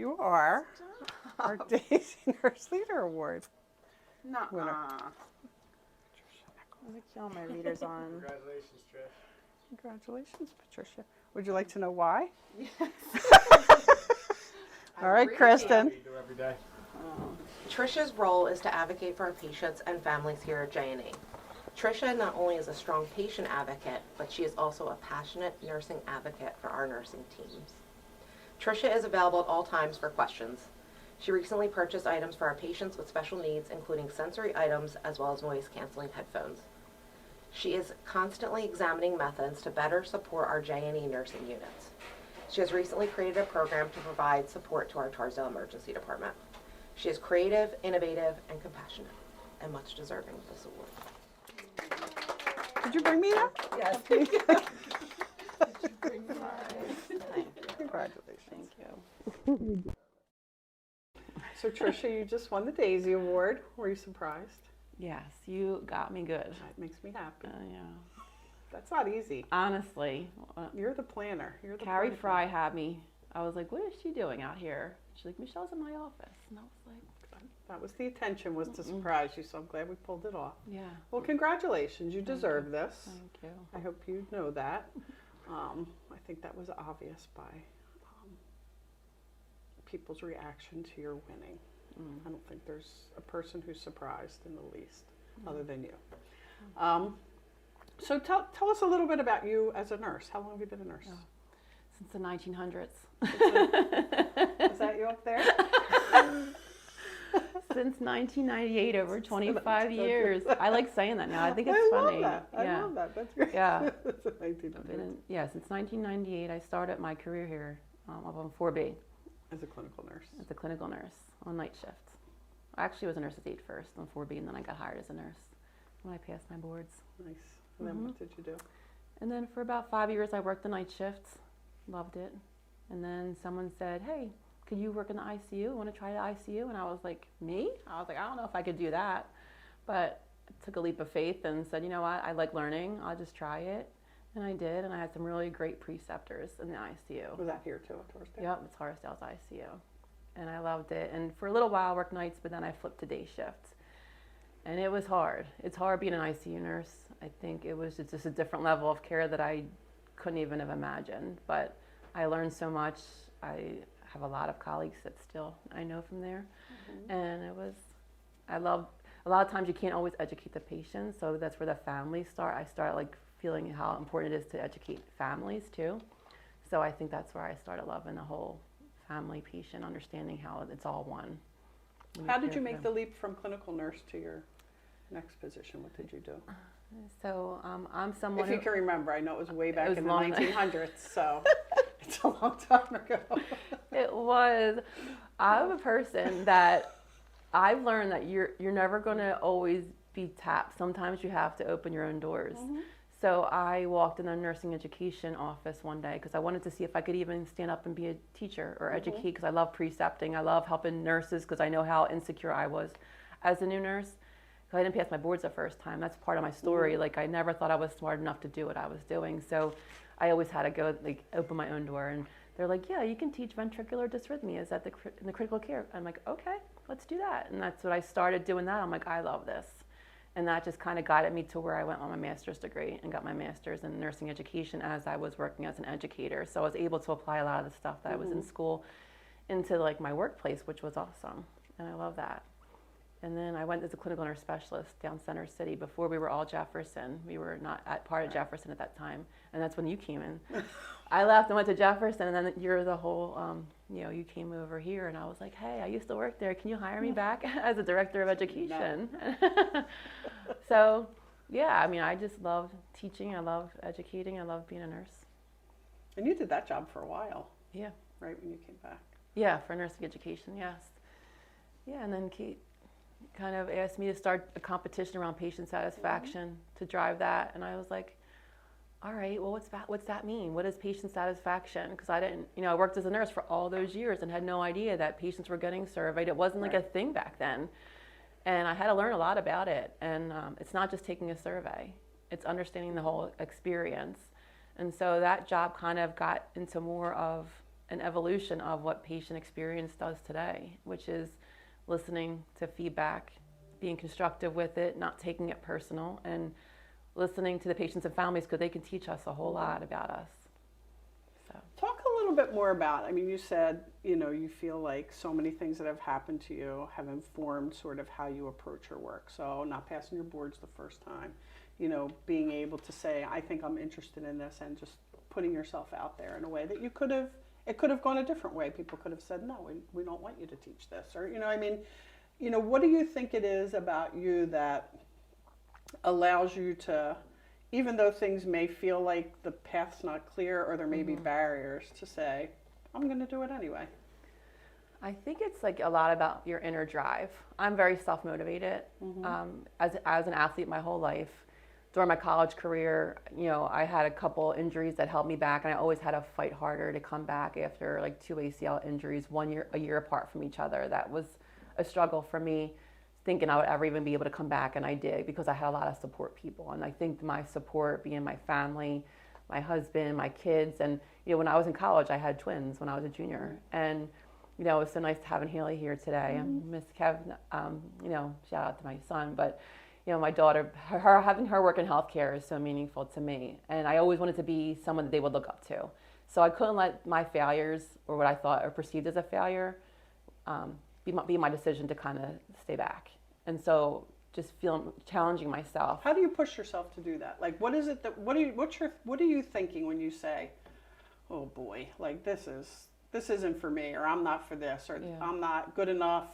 you are our Daisy Nurse Leader Award winner. I like all my readers on. Congratulations, Trish. Congratulations, Patricia. Would you like to know why? Yes. All right, Kristen. What do you do every day? Tricia's role is to advocate for our patients and families here at J&E. Tricia not only is a strong patient advocate, but she is also a passionate nursing advocate for our nursing teams. Tricia is available at all times for questions. She recently purchased items for our patients with special needs, including sensory items as well as noise-canceling headphones. She is constantly examining methods to better support our J&E nursing units. She has recently created a program to provide support to our Tarsdale Emergency Department. She is creative, innovative, and compassionate, and much deserving of this award. Did you bring me that? Yes. Congratulations. Thank you. So, Tricia, you just won the Daisy Award. Were you surprised? Yes, you got me good. That makes me happy. Yeah. That's not easy. Honestly, You're the planner. You're the Carrie planner. Fry had me. I was like, what is she doing out here? She's like, Michelle's in my office. And I was like, That was the intention, was to surprise you, so I'm glad we pulled it off. yeah. Well, congratulations. You deserve this. Thank you. I hope you know that. I think that was obvious by people's reaction to your winning. I don't think there's a person who's surprised in the least, other than you. So tell us a little bit about you as a nurse. How long have you been a nurse? Since the 1900s. Is that you up there? Since 1998, over 25 years. I like saying that now. I think it's funny. Love that. I love that. That's great. Yeah. It's a 1900. Since 1998, I started my career here up on 4B As a clinical nurse. as a clinical nurse on night shift. I actually was a nurse at 8 first on 4B, and then I got hired as a nurse when I passed my boards. Nice. And then what did you do? And then for about 5 years, I worked the night shifts. Loved it. And then someone said, hey, could you work in the ICU? Want to try the ICU? And I was like, me? I was like, I don't know if I could do that. But I took a leap of faith and said, you know what? I like learning. I'll just try it. And I did. And I had some really great preceptors in the ICU. Was that here too at Tarsdale? Yep, it's Tarsdale's ICU. And I loved it. And for a little while, I worked nights, but then I flipped to day shifts. And it was hard. It's hard being an ICU nurse. I think it was just a different level of care that I couldn't even have imagined. But I learned so much. I have a lot of colleagues that still I know from there. And I love, a lot of times you can't always educate the patients, so that's where the families start. I start like feeling how important it is to educate families too. So I think that's where I started loving the whole family patient, understanding how it's all one. How did you make the leap from clinical nurse to your next position? What did you do? So I'm someone If you can remember, I know it was way back was in the long. 1900s, so it's a long time ago. It was. I'm a person that I've learned that you're never going to always be tapped. Sometimes you have to open your own doors. So I walked in the nursing education office one day because I wanted to see if I could even stand up and be a teacher or educate, because I love precepting. I love helping nurses because I know how insecure I was as a new nurse. I didn't pass my boards the first time. That's part of my story. Like, I never thought I was smart enough to do what I was doing. So I always had to go, like, open my own door. And they're like, yeah, you can teach ventricular dysrhythmias in the critical care. I'm like, okay, let's do that. And that's what I started doing that. I'm like, I love this. And that just kind of guided me to where I went on my master's degree and got my master's in nursing education as I was working as an educator. So I was able to apply a lot of the stuff that I was in school into, like, my workplace, which was awesome. And I love that. And then I went as a clinical nurse specialist down Center City. Before we were all Jefferson. We were not at part of Jefferson at that time. And that's when you came in. I left and went to Jefferson, and then you're the whole, you came over here, and I was like, hey, I used to work there. Can you hire me back as a director of education? No. So, yeah, I mean, I just love teaching. I love educating. I love being a nurse. And you did that job for a while. Yeah. Right when you came back. Yeah, for nursing education, yes. Yeah, and then Kate kind of asked me to start a competition around patient satisfaction to drive that, and I was like, all right, well, what's that mean? What is patient satisfaction? Because I didn't, I worked as a nurse for all those years and had no idea that patients were getting surveyed. It wasn't like a thing back then, and I had to learn a lot about it. And it's not just taking a survey; it's understanding the whole experience. And so that job kind of got into more of an evolution of what patient experience does today, which is listening to feedback, being constructive with it, not taking it personal, and listening to the patients and families because they can teach us a whole lot about us. So. Talk a little bit more about, I mean, you said, you know, you feel like so many things that have happened to you have informed sort of how you approach your work. So not passing your boards the first time, you know, being able to say, I think I'm interested in this, and just putting yourself out there in a way that it could have gone a different way. People could have said, no, we don't want you to teach this. Or, you know, I mean, you know, what do you think it is about you that allows you to, even though things may feel like the path's not clear or there may be barriers, to say, I'm going to do it anyway? I think it's like a lot about your inner drive. I'm very self-motivated. As an athlete my whole life. During my college career, you know, I had a couple injuries that held me back, and I always had to fight harder to come back after like 2 ACL injuries, a year apart from each other. That was a struggle for me, thinking I would ever even be able to come back, and I did, because I had a lot of support people. And I think my support being my family, my husband, my kids, and you know, when I was in college, I had twins when I was a junior, and you know, it was so nice having Haley here today. And Miss Kev, you know, shout out to my son, but you know, my daughter, having her work in healthcare is so meaningful to me, and I always wanted to be someone that they would look up to. So I couldn't let my failures, or what I thought or perceived as a failure, be my decision to kind of stay back. And so just challenging myself. How do you push yourself to do that? Like, what is it that, what are you thinking when you say, oh boy, like this isn't for me, or I'm not for this, or I'm not good enough,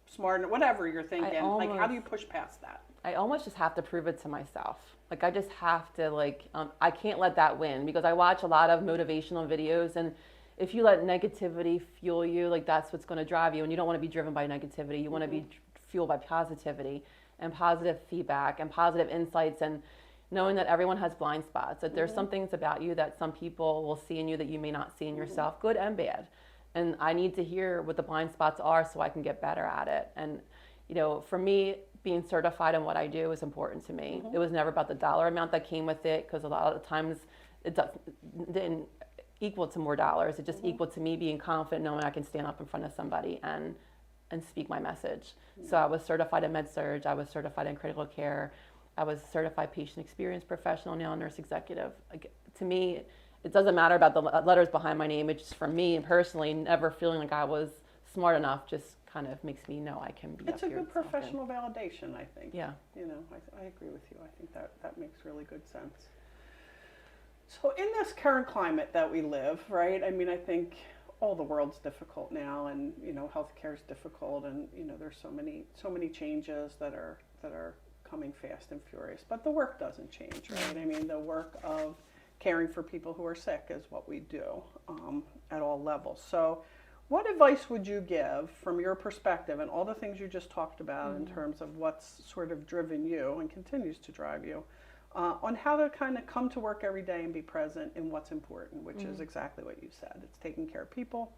smart enough, whatever you're thinking. Like, how do you push past that? I almost just have to prove it to myself. Like, I just have to, like, I can't let that win, because I watch a lot of motivational videos, and if you let negativity fuel you, like, that's what's going to drive you, and you don't want to be driven by negativity. You want to be fueled by positivity and positive feedback and positive insights, and knowing that everyone has blind spots, that there's some things about you that some people will see in you that you may not see in yourself, good and bad. And I need to hear what the blind spots are so I can get better at it. And, you know, for me, being certified in what I do is important to me. It was never about the dollar amount that came with it, because a lot of the times it didn't equal to more dollars. It just equaled to me being confident, knowing I can stand up in front of somebody and speak my message. So I was certified in med-surg, I was certified in critical care, I was certified patient experience professional, now nurse executive. Like, to me, it doesn't matter about the letters behind my name. It's just, for me personally, never feeling like I was smart enough just kind of makes me know I can be It's up a here good professional validation, I think. Yeah. You know, I agree with you. I think that makes really good sense. So in this current climate that we live, right? I mean, I think all the world's difficult now, and you know, healthcare is difficult, and you know, there's so many changes that are coming fast and furious. But the work doesn't change, right? I mean, the work of caring for people who are sick is what we do at all levels. So what advice would you give from your perspective, and all the things you just talked about in terms of what's sort of driven you and continues to drive you, on how to kind of come to work every day and be present in what's important, which is exactly what you said. It's taking care of people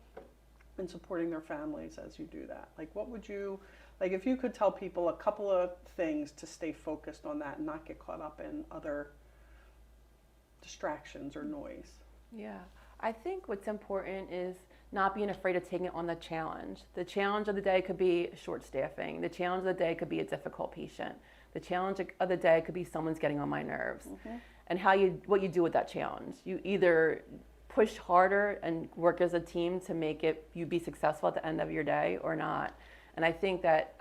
and supporting their families as you do that. Like, what would you, like, if you could tell people a couple of things to stay focused on that and not get caught up in other distractions or noise? Yeah, I think what's important is not being afraid of taking on the challenge. The challenge of the day could be short staffing. The challenge of the day could be a difficult patient. The challenge of the day could be someone's getting on my nerves. And what you do with that challenge. You either push harder and work as a team to make you be successful at the end of your day, or not. And I think that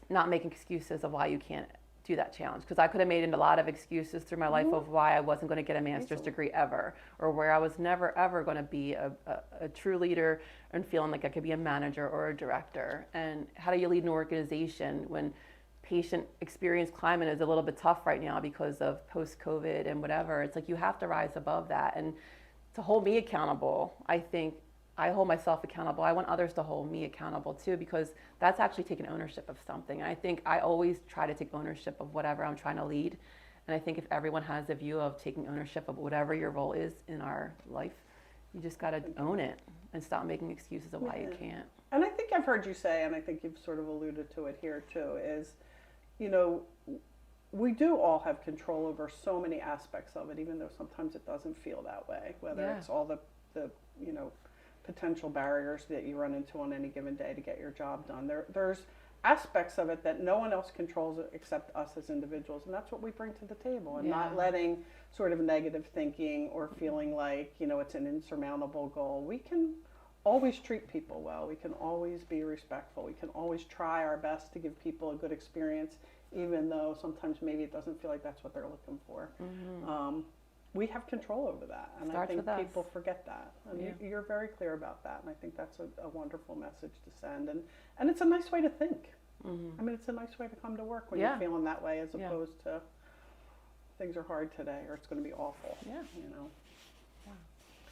not making excuses of why you can't do that challenge, because I could have made a lot of excuses through my life of why I wasn't going to get a master's degree ever, or where I was never ever going to be a true leader and feeling like I could be a manager or a director. And how do you lead an organization when patient experience climate is a little bit tough right now because of post-COVID and whatever? It's like you have to rise above that. And to hold me accountable, I think I hold myself accountable. I want others to hold me accountable too, because that's actually taking ownership of something. And I think I always try to take ownership of whatever I'm trying to lead. And I think if everyone has a view of taking ownership of whatever your role is in our life, you just got to own it and stop making excuses of why you can't. And I think I've heard you say, and I think you've sort of alluded to it here too, is, you know, we do all have control over so many aspects of it, even though sometimes it doesn't feel that way, whether it's all the you know, potential barriers that you run into on any given day to get your job done. There's aspects of it that no one else controls except us as individuals, and that's what we bring to the table, and not letting sort of negative thinking or feeling like, you know, it's an insurmountable goal. We can always treat people well. We can always be respectful. We can always try our best to give people a good experience, even though sometimes maybe it doesn't feel like that's what they're looking for. We have control over that, and I think people forget that. And you're very clear about that, and I think that's a wonderful message to send. And it's a nice way to think. I mean, it's a nice way to come to work when you're feeling that way, as opposed to things are hard today or it's going to be awful. You know.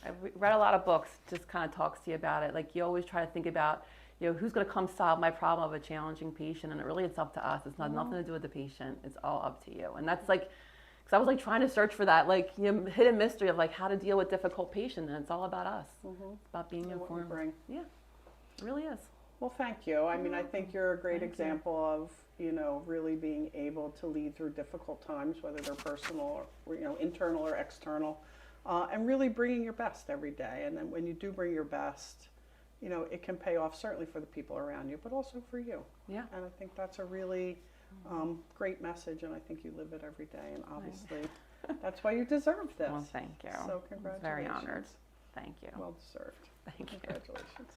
I've read a lot of books, just kind of talks to you about it. Like, you always try to think about, you know, who's going to come solve my problem of a challenging patient, and it's up to us. It's not nothing to do with the patient. It's all up to you. And that's like, because I was like trying to search for that, like, you know, hidden mystery of like how to deal with difficult patients, and it's all about us. It's about being informed. Yeah, it really is. Well, thank you. I mean, I think you're a great example of, you know, really being able to lead through difficult times, whether they're personal or, you know, internal or external, and really bringing your best every day. And then when you do bring your best, you know, it can pay off certainly for the people around you, but also for you. Yeah. And I think that's a really great message, and I think you live it every day, and obviously that's why you deserve this. Well, thank you. So congratulations. Very honored. Thank you. Well deserved. Thank you. Congratulations.